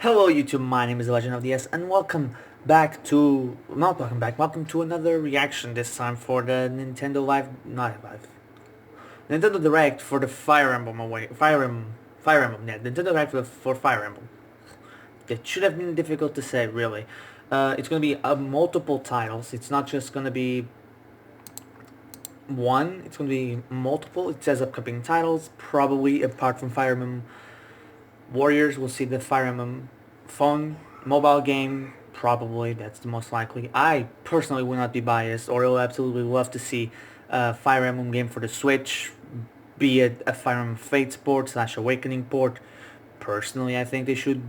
Hello YouTube, my name is The Legend of DS and welcome back to, not welcome back, welcome to another reaction this time for the Nintendo Direct for the Fire Emblem, yeah, Nintendo Direct for Fire Emblem. It should have been difficult to say, really. It's going to be multiple titles, it's not just going to be one, it's going to be multiple. It says upcoming titles, probably apart from Fire Emblem Warriors, we'll see the Fire Emblem phone mobile game, probably that's the most likely. I personally will not be biased, or will absolutely love to see a Fire Emblem game for the Switch, be it a Fire Emblem Fates port / Awakening port. Personally, I think they should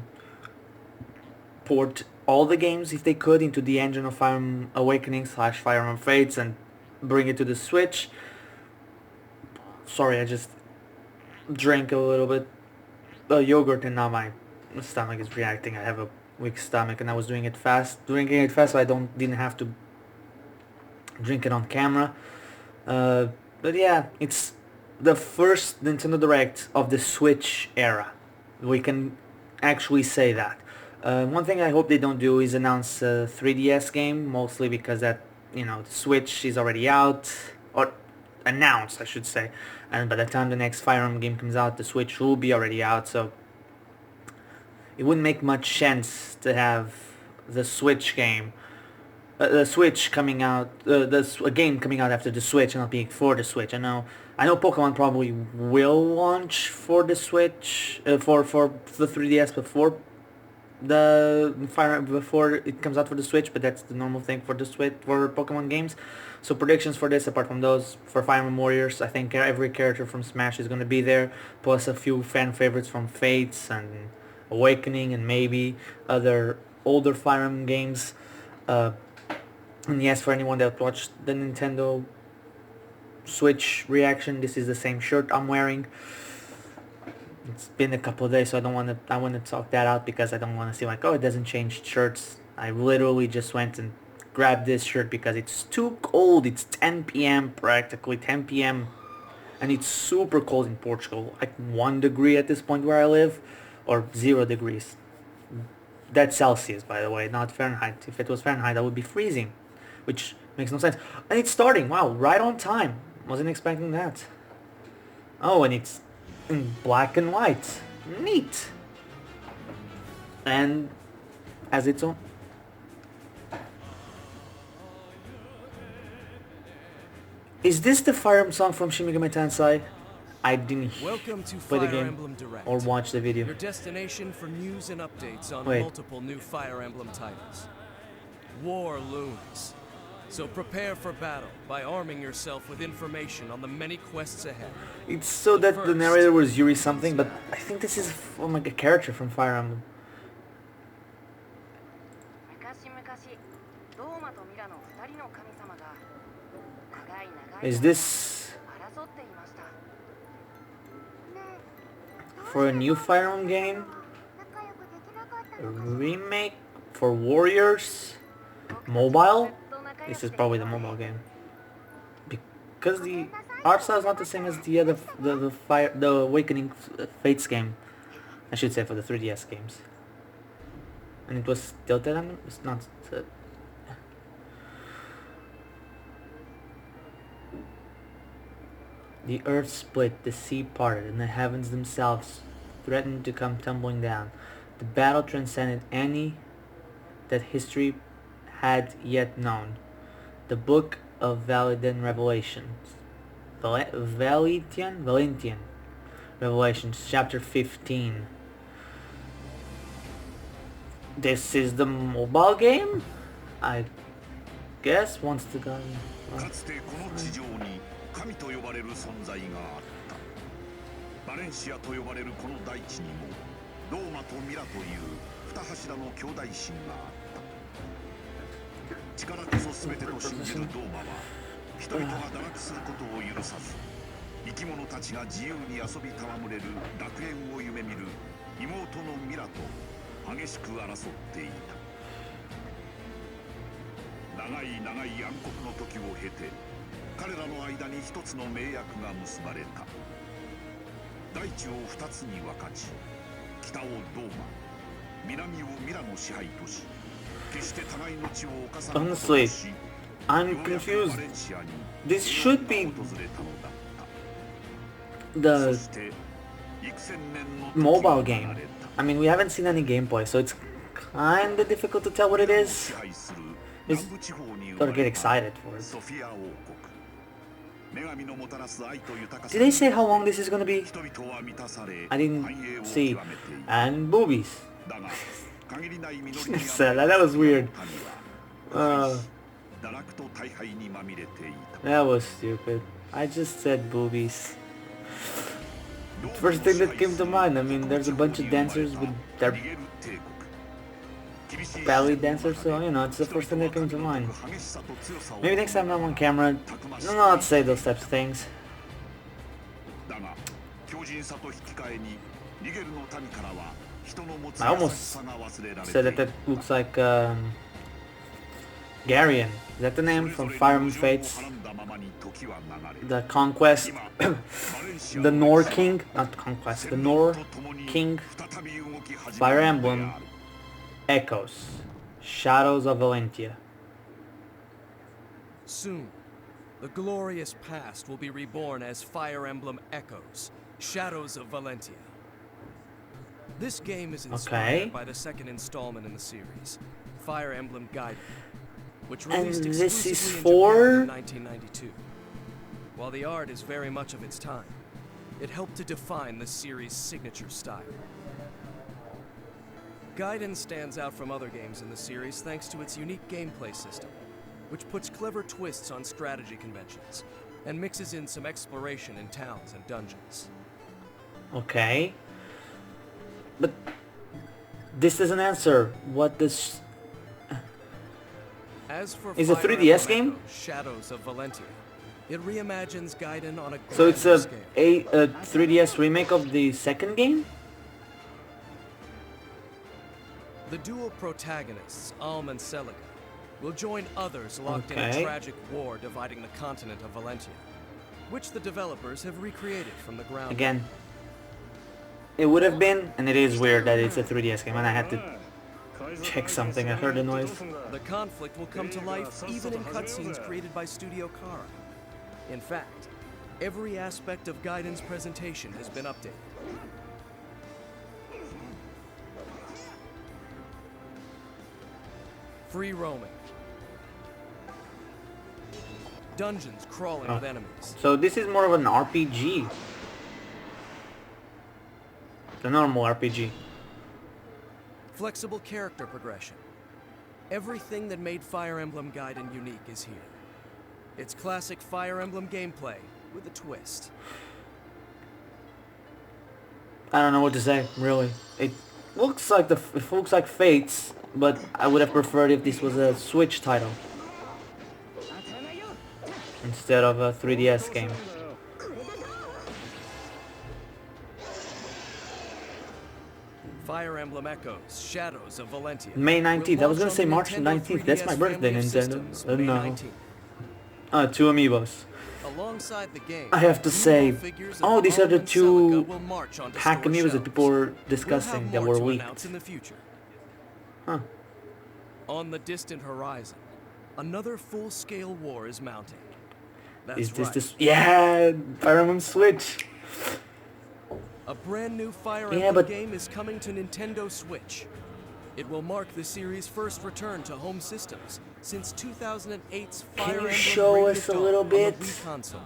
port all the games if they could into the engine of Fire Emblem Awakening / Fire Emblem Fates and bring it to the Switch. Sorry, I just drank a little bit yogurt and now my stomach is reacting. I have a weak stomach and I was drinking it fast so I didn't have to drink it on camera. But yeah, it's the first Nintendo Direct of the Switch era. We can actually say that. One thing I hope they don't do is announce a 3DS game, mostly because the Switch is already out, or announced, I should say, and by the time the next Fire Emblem game comes out, the Switch will be already out, so it wouldn't make much sense to have the Switch game, the Switch coming out, a game coming out after the Switch and not being for the Switch. I know Pokemon probably will launch for the Switch, for the 3DS before it comes out for the Switch, but that's the normal thing for the Switch for Pokemon games. So predictions for this, apart from those, for Fire Emblem Warriors, I think every character from Smash is going to be there, plus a few fan favorites from Fates and Awakening and maybe other older Fire Emblem games. And yes, for anyone that watched the Nintendo Switch reaction, this is the same shirt I'm wearing. It's been a couple of days, so I want to talk that out because I don't want to seem like, oh, it doesn't change shirts. I literally just went and grabbed this shirt because it's too cold. It's 10 p.m. practically 10 p.m. and it's super cold in Portugal, like 1 degree at this point where I live, or 0 degrees. That's Celsius, by the way, not Fahrenheit. If it was Fahrenheit, that would be freezing, which makes no sense. And it's starting, wow, right on time. Wasn't expecting that. Oh, and it's in black and white. Neat. And as its own. Is this the Fire Emblem song from Shin Megami Tensei? I didn't play the game or watch the video. Your destination for news and updates on Wait. multiple new Fire Emblem titles. War looms. So prepare for battle by arming yourself with information on the many quests ahead. It's so that the narrator was Yuri something, but I think this is from a character from Fire Emblem. Is this for a new Fire Emblem game? A remake for Warriors? Mobile? This is probably the mobile game. Because the art style is not the same as the other, the Awakening Fates game. I should say for the 3DS games. And it was tilted on them? It's not... The earth split, the sea parted, and the heavens themselves threatened to come tumbling down. The battle transcended any that history had yet known. The Book of Valentian Revelations. Valentian Revelations, chapter 15. This is the mobile game? I guess once the guy... かつてこの地上に神と呼ばれる存在があったバレンシアと呼ばれるこの大地にもローマとミラという二柱の兄弟神があった力こそ全てと信じるローマは人々が堕落することを許さず生き物たちが自由に遊び戯れる楽園を夢見る妹のミラと激しく争っていた長い長い暗黒の時を経て彼らの間に一つの盟約が結ばれた大地を二つに分かち北をドーマ Honestly, I'm confused. This should be the mobile game. I mean, we haven't seen any gameplay, so it's kinda difficult to tell what it is. Just gotta get excited for it. Did they say how long this is gonna be? I didn't see. And boobies. That was weird. That was stupid. I just said boobies. First thing that came to mind. I mean, there's a bunch of dancers with their belly dancers, so you know, it's the first thing that came to mind. Maybe next time I'm on camera, not say those types of things. I almost said that looks like Garion. Is that the name from Fire Emblem Fates? The Conquest, the Nor King, not Conquest, the Nor King, Fire Emblem, Echoes, Shadows of Valentia. Soon, the glorious past will be reborn as Fire Emblem Echoes, Shadows of Valentia. This game is inspired by the second installment in the series, Fire Emblem Gaiden, which released exclusively in Japan in 1992. While the art is very much of its time, it helped to define the series' signature style. Gaiden stands out from other games in the series thanks to its unique gameplay system, which puts clever twists on strategy conventions and mixes in some exploration in towns and dungeons. Okay. But this doesn't answer what this... As for is a 3DS game? Shadows of Valentia. It reimagines Gaiden on a so it's a 3DS remake of the second game? The dual protagonists, Alm and Celica, will join others locked in a tragic war dividing the continent of Valentia, which the developers have recreated from the ground. Again, it would have been, and it is weird that it's a 3DS game, and I had to check something. I heard a noise. The conflict will come to life even in cutscenes created by Studio Kara. In fact, every aspect of Gaiden's presentation has been updated. Free roaming. Dungeons crawling with enemies. So this is more of an RPG. The normal RPG. Flexible character progression. Everything that made Fire Emblem Gaiden unique is here. It's classic Fire Emblem gameplay with a twist. I don't know what to say, really. It looks like Fates, but I would have preferred if this was a Switch title instead of a 3DS game. Fire Emblem Echoes, Shadows of Valentia. May 19th. I was gonna say March 19th. That's my birthday, Nintendo. No. 2 amiibos. Alongside the game, I have to say, oh, these are the 2 hack amiibos that people were discussing that were leaked. Huh. On the distant horizon, another full-scale war is mounting. That's is this right. this? Yeah, Fire Emblem Switch. A brand new Fire Emblem game is coming to Nintendo Switch. It will mark the series' first return to home systems since 2008's Fire Emblem. Can you show us a little bit? On the Wii console.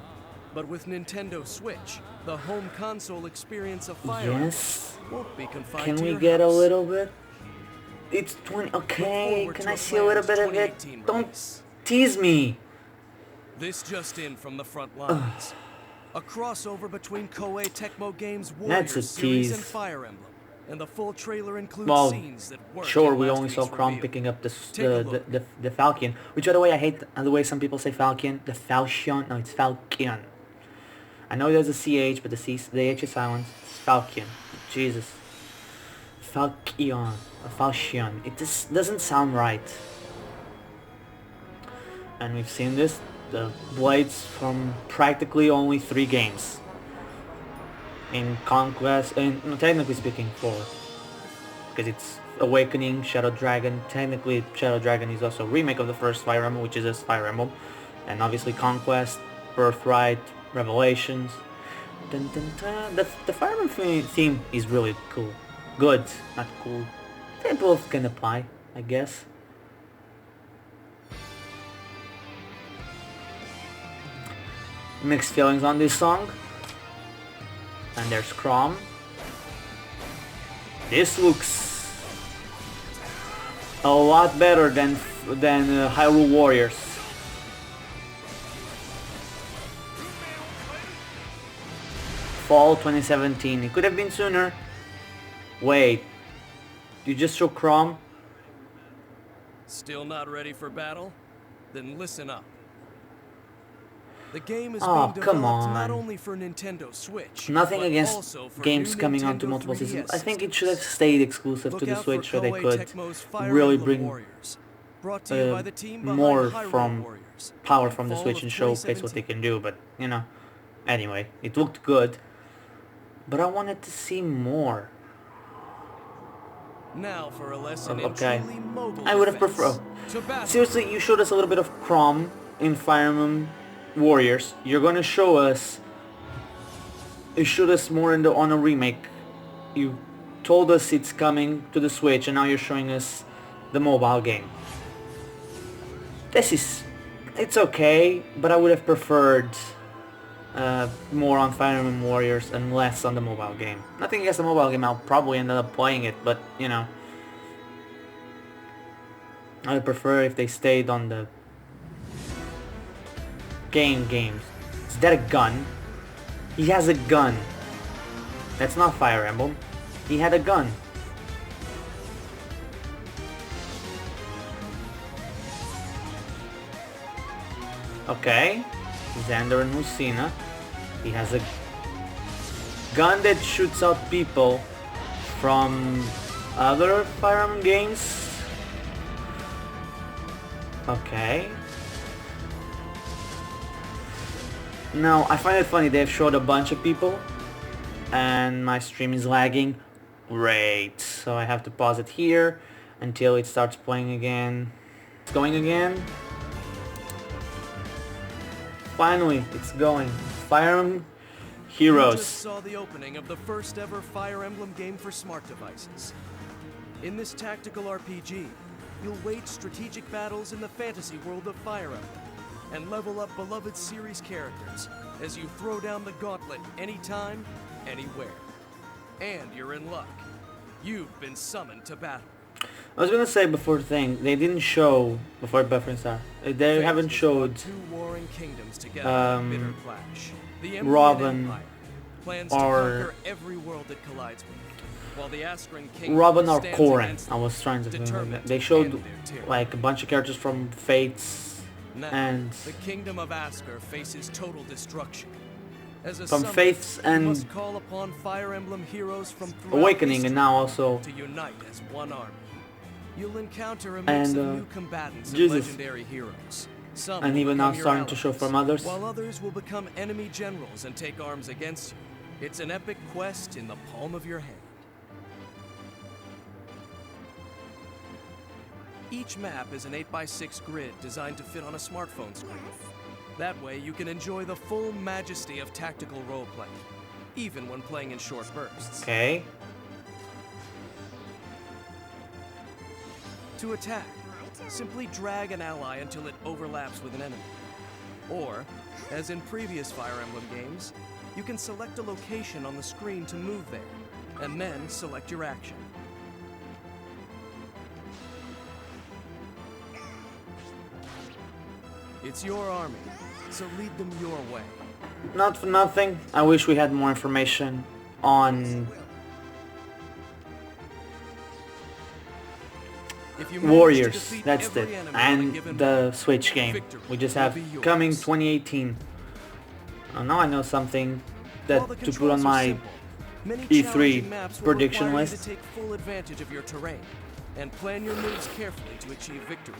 But with Nintendo Switch, the home console experience of Fire Yes. Emblem won't be confined Can to we your get house. a little bit? It's 20. Okay, can I see a little bit of it? Don't tease me. This just in from the front lines. A crossover between Koei Tecmo Games' That's a Warriors series tease. and Fire Emblem. And the full trailer includes Well, scenes that weren't sure, in we last only saw week's Crom reveal. picking up Take a look. the Falcon. Which, by the way, I hate the way some people say Falcon. The Falcon. No, it's Falcon. I know there's a CH, but the H is silent. It's Falcon. Jesus. Falcon. A Falchion. It just doesn't sound right. And we've seen this. The blades from practically only 3 games. In Conquest, and no, technically speaking 4. because it's Awakening, Shadow Dragon. Technically, Shadow Dragon is also a remake of the first Fire Emblem, which is a Fire Emblem. And obviously Conquest, Birthright, Revelations. Dun, dun, dun. The Fire Emblem theme is really cool. Good, not cool. They both can apply, I guess. Mixed feelings on this song. And there's Chrom. This looks a lot better than Hyrule Warriors. Fall 2017. It could have been sooner. Wait, you just show Chrom? Still not ready for battle? Then listen up. The game is being developed not only for Nintendo Switch. Nothing against games coming onto multiple systems. I think it should have stayed exclusive to the Switch so they could really bring more from power from the Switch and showcase what they can do. But you know, anyway, it looked good. But I wanted to see more. Now for a lesson okay, in truly mobile I would have preferred. Seriously, you showed us a little bit of Chrom in Fire Emblem Warriors. You're gonna show us. You showed us more on a remake. You told us it's coming to the Switch, and now you're showing us the mobile game. It's okay, but I would have preferred more on Fire Emblem Warriors and less on the mobile game. Nothing against the mobile game. I'll probably end up playing it, but you know, I would prefer if they stayed on the games. Is that a gun? He has a gun. That's not Fire Emblem. He had a gun. Okay. Xander and Lucina. He has a gun that shoots out people from other Fire Emblem games. Okay. Now, I find it funny, they've showed a bunch of people and my stream is lagging. Great. So I have to pause it here until it starts playing again. It's going again. Finally, it's going. Fire Emblem Heroes. You just saw the opening of the first ever Fire Emblem game for smart devices. In this tactical RPG, you'll wage strategic battles in the fantasy world of Fire Emblem and level up beloved series characters as you throw down the gauntlet anytime, anywhere. And you're in luck. You've been summoned to battle. I was gonna say before they didn't show before Buffering Star. They haven't showed Robin or Robin or Corrin. I was trying to think. They showed like a bunch of characters from Fates and the kingdom of Asker faces total destruction. As a from Fates and must call upon Fire Emblem heroes from Awakening, and now also to unite as one army. You'll encounter a mix of new combatants and legendary heroes. Some and even now starting to show from others. While others will become enemy generals and take arms against you. It's an epic quest in the palm of your hand. Each map is an 8x6 grid designed to fit on a smartphone screen. That way you can enjoy the full majesty of tactical role-playing, even when playing in short bursts. Okay. To attack, simply drag an ally until it overlaps with an enemy. Or, as in previous Fire Emblem games, you can select a location on the screen to move there, and then select your action. It's your army, so lead them your way. Not for nothing, I wish we had more information on Warriors, that's it, and the Switch game we just have coming 2018. Now I know something that to put on my E3 prediction list. Take full advantage of your terrain and plan your moves carefully to achieve victory.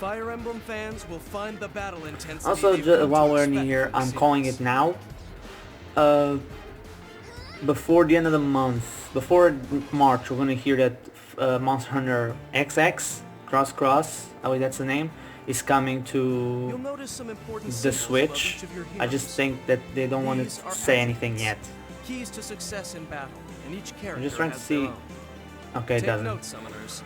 Fire Emblem fans will find the battle intensity. Also, while we're in here, I'm calling it now. before the end of the month, before March, we're gonna hear that Monster Hunter XX Cross, I believe that's the name, is coming to the Switch. I just think that they don't want to say anything yet. Keys to success in battle, and each character I'm just trying to see. Okay, it Take doesn't. note, summoners.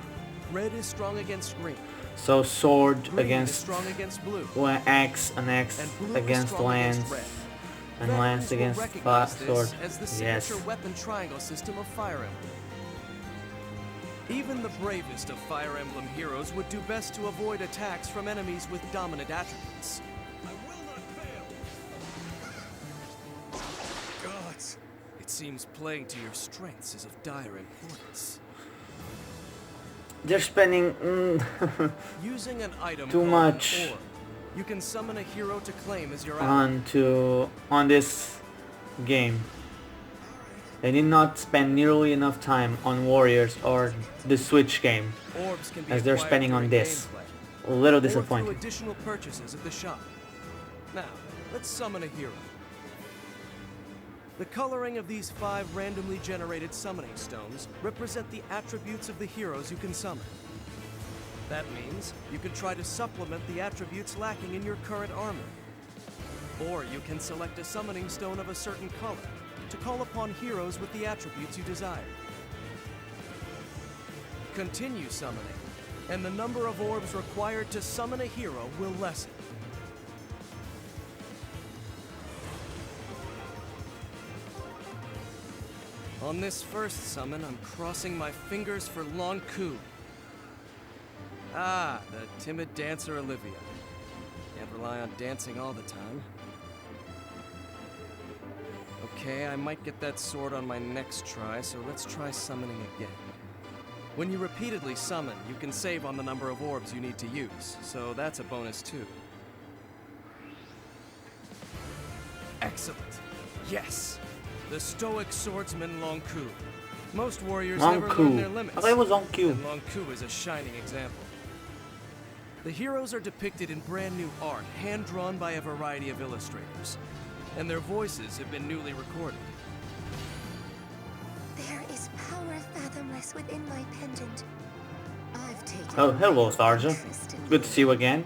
Red is strong against green. So sword Green against is strong against blue. axe, an axe And blue is against strong lance, against red. and lance Veterans will against recognize sword. this as the Yes. signature weapon triangle system of Fire Emblem. Even the bravest of Fire Emblem heroes would do best to avoid attacks from enemies with dominant attributes. I will not fail. Gods, it seems playing to your strengths is of dire importance. They're spending Using an item too called much an orb, you can summon a hero to claim as your ally. on this game. They did not spend nearly enough time on Warriors or the Switch game Orbs can be as they're acquired spending on during this. gameplay, A little or through disappointing. additional purchases at the shop. Now, let's summon a hero. The coloring of these 5 randomly generated summoning stones represent the attributes of the heroes you can summon. That means you can try to supplement the attributes lacking in your current armor. Or you can select a summoning stone of a certain color to call upon heroes with the attributes you desire. Continue summoning, and the number of orbs required to summon a hero will lessen. On this first summon, I'm crossing my fingers for Long Ku. Ah, the timid dancer Olivia. Can't rely on dancing all the time. Okay, I might get that sword on my next try, so let's try summoning again. When you repeatedly summon, you can save on the number of orbs you need to use, so that's a bonus too. Excellent. Yes! The stoic swordsman Long Ku. Most warriors Long never Ku. learn their limits. I thought it was Long Ku. And Long Ku is a shining example. The heroes are depicted in brand new art, hand-drawn by a variety of illustrators. And their voices have been newly recorded. There is power fathomless within my pendant. I've taken Oh, hello, Sergeant. interest in Good to see you again.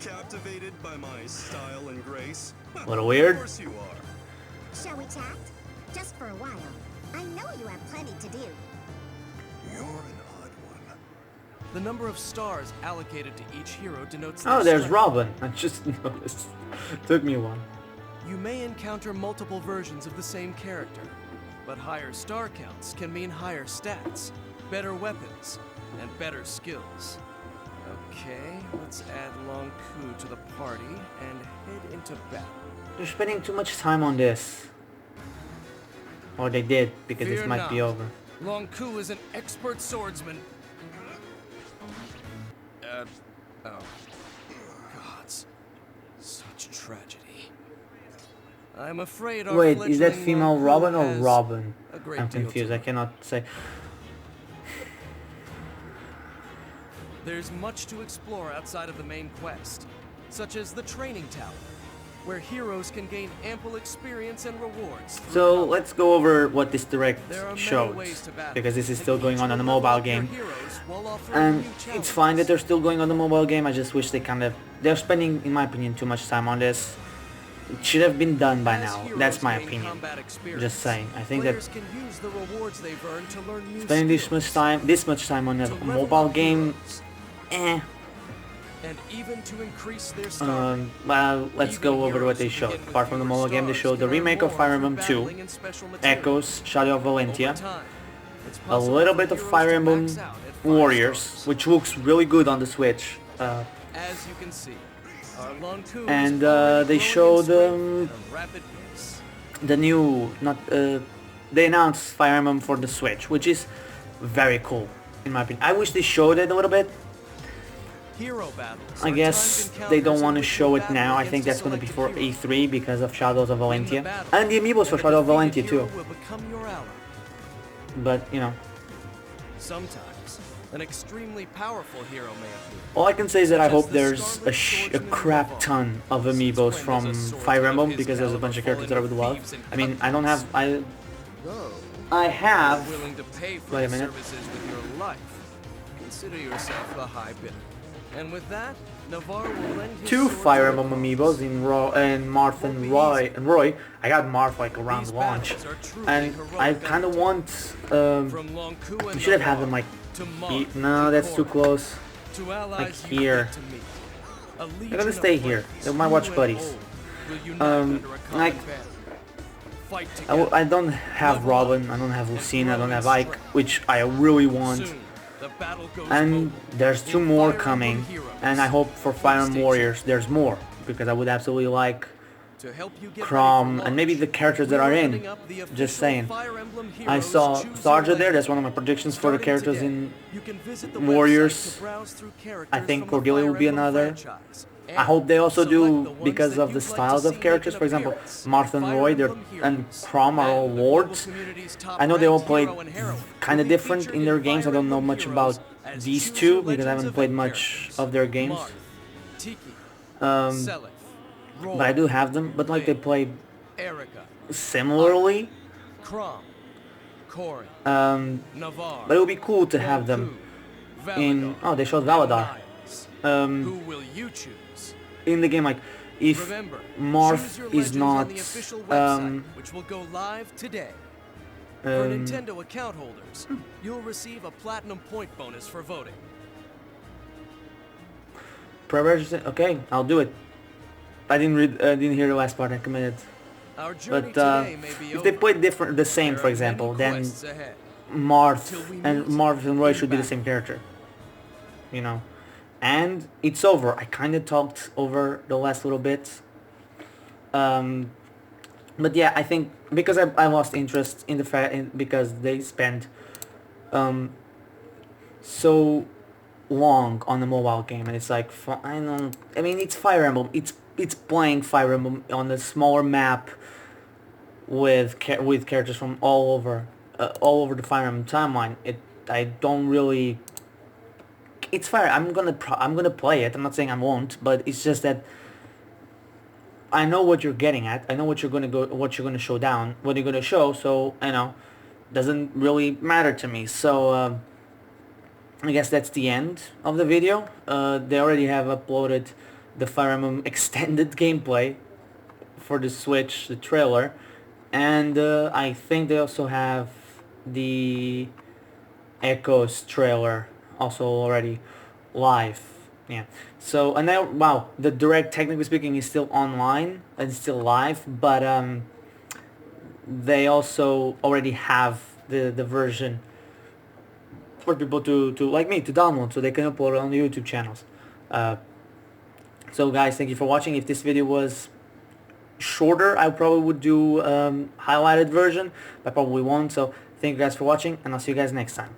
Captivated by my style and grace? A little weird. Of course you are. Shall we chat? Just for a while. I know you have plenty to do. You're an odd one. The number of stars allocated to each hero denotes Oh, their there's strength. Robin. I just noticed. Took me one. You may encounter multiple versions of the same character, but higher star counts can mean higher stats, better weapons, and better skills. Okay, let's add Long Ku to the party and head into battle. They're spending too much time on this. Or they did, because this Fear might be not. over. Long Ku is an expert swordsman. Oh. Gods. Such tragedy. I'm afraid our Wait, is that fledgling female Long Ku Robin or has Robin? a great I'm deal to confused, I learn. cannot say. There's much to explore outside of the main quest, such as the training tower, where heroes can gain ample experience and rewards. So let's go over what this direct There are many shows, ways to battle, because this is and still each going on will a level mobile up your game. heroes while offering And new it's challenges. fine that they're still going on the mobile game, I just wish they're spending, in my opinion, too much time on this. It should have been done by As now, heroes that's my gain opinion. combat experience, Just saying, I think that players can use the rewards they've earned to learn new spending skills, this much time on a to level mobile up game, heroes, eh. and even to increase their star. Well, let's Even go over what heroes they who showed. begin with Apart from the fewer mobile game, they stars showed the can earn remake of more Fire through Emblem 2, battling in special materials. Echoes, Shadow of Valentia, Over time, it's a possible little for bit of heroes Fire to Emblem max out at 5 Warriors, stars. which looks really good on the Switch. As you can see, our Long Ku is And, already they growing in showed, strength at a rapid pace. the new, they announced Fire Emblem for the Switch, which is very cool, in my opinion. I wish they showed it a little bit. Hero battles I are guess timed they don't encounters in want to which show you it battle now. I against think a that's going to be for selected hero. E3 because of Shadows of Win the Valentia. battle, And the amiibos for and Shadow of the Valentia defeated too. hero will become your ally. But, you know, Sometimes, an extremely powerful hero may appear. all I can say is that I Such as hope the there's Scarlet a Swordsman crap Revolt. ton of amiibos When from does a swordsman Fire of Emblem his because there's a caliber bunch of fall characters that I would into love. thieves and I mean, I don't have, I have... Willing to pay for Wait a his minute. services with your life. Consider yourself a high bidder. And with that, Navarre will lend his 2 sword Fire to Emblem the amiibos in Marth and Roy. I got Marth like around These launch, battles are truly and I heroic kind of undertakings. want. From Lon'qu and We should have had them Navarre like. to Marth No, to that's too Corin, close. to allies like you here. hate to meet. A They're legion gonna of stay here. friends, They're my watch new and buddies. old, will unite Um, under a common like- banner. Fight I together. I don't have Robin. I don't have Lucina. I don't have Ike, which I really want. Soon, the battle goes And mobile. there's 2 In more Fire coming, Emblem Heroes. and I hope for Fire Emblem Stay Warriors there's more, because I would absolutely like To help you get Chrom ready for and maybe launch, the characters we that are in. opening up the Just official saying. Fire Emblem I Heroes saw Choose Sarja Your there. That's Land. one of my predictions for the Starting characters today, in you can visit the Warriors. website to browse through I characters think from the Cordelia Fire will be Emblem another. franchise. I hope they also Select the do ones because that of the you'd like to styles see of characters. make For an example, appearance. Marth and Fire Roy Emblem and Heroes, Chrom are all and the global wards. community's I know they all top-ranked play hero and heroine kind of will be different featured in their games. I Fire don't know Emblem much Heroes about as these Choose 2 Your because I haven't Legends played event much characters. of their games. Marth, Tiki, Um, Seliph, Roy, but I do have them. But like they play Erica, similarly. Chrom, Corin, Navarre, But it would be cool to have them in. Oh, they showed Valadar. Who will you choose? In the game, like if Remember, choose Marth your is legends not on the official website, which will go live today. For um, Nintendo account holders, you'll receive a platinum point bonus for voting. pre-register. Okay, I'll do it. I didn't read. didn't hear the last part. I committed. Our journey But today may be if they over. play the same, There for are example, many then quests ahead. Marth Till we and meet Roy in should be the battle. same character. You know, and it's over. I kind of talked over the last little bit. But yeah, I think because I lost interest in the fact because they spent so long on the mobile game, and it's like I don't. I mean, it's Fire Emblem. It's playing Fire Emblem on a smaller map with characters from all over the Fire Emblem timeline. I don't really. It's Fire. I'm gonna play it. I'm not saying I won't, but it's just that I know what you're getting at. I know what you're gonna show down, what you're gonna show. So doesn't really matter to me. So I guess that's the end of the video. They already have uploaded the Fire Emblem extended gameplay for the Switch, the trailer, and I think they also have the Echoes trailer also already live. Yeah. So and now, wow, the direct, technically speaking, is still online and still live, but they also already have the version for people to like me to download, so they can upload it on the YouTube channels. So guys, thank you for watching. If this video was shorter, I probably would do highlighted version, but probably won't. So thank you guys for watching, and I'll see you guys next time.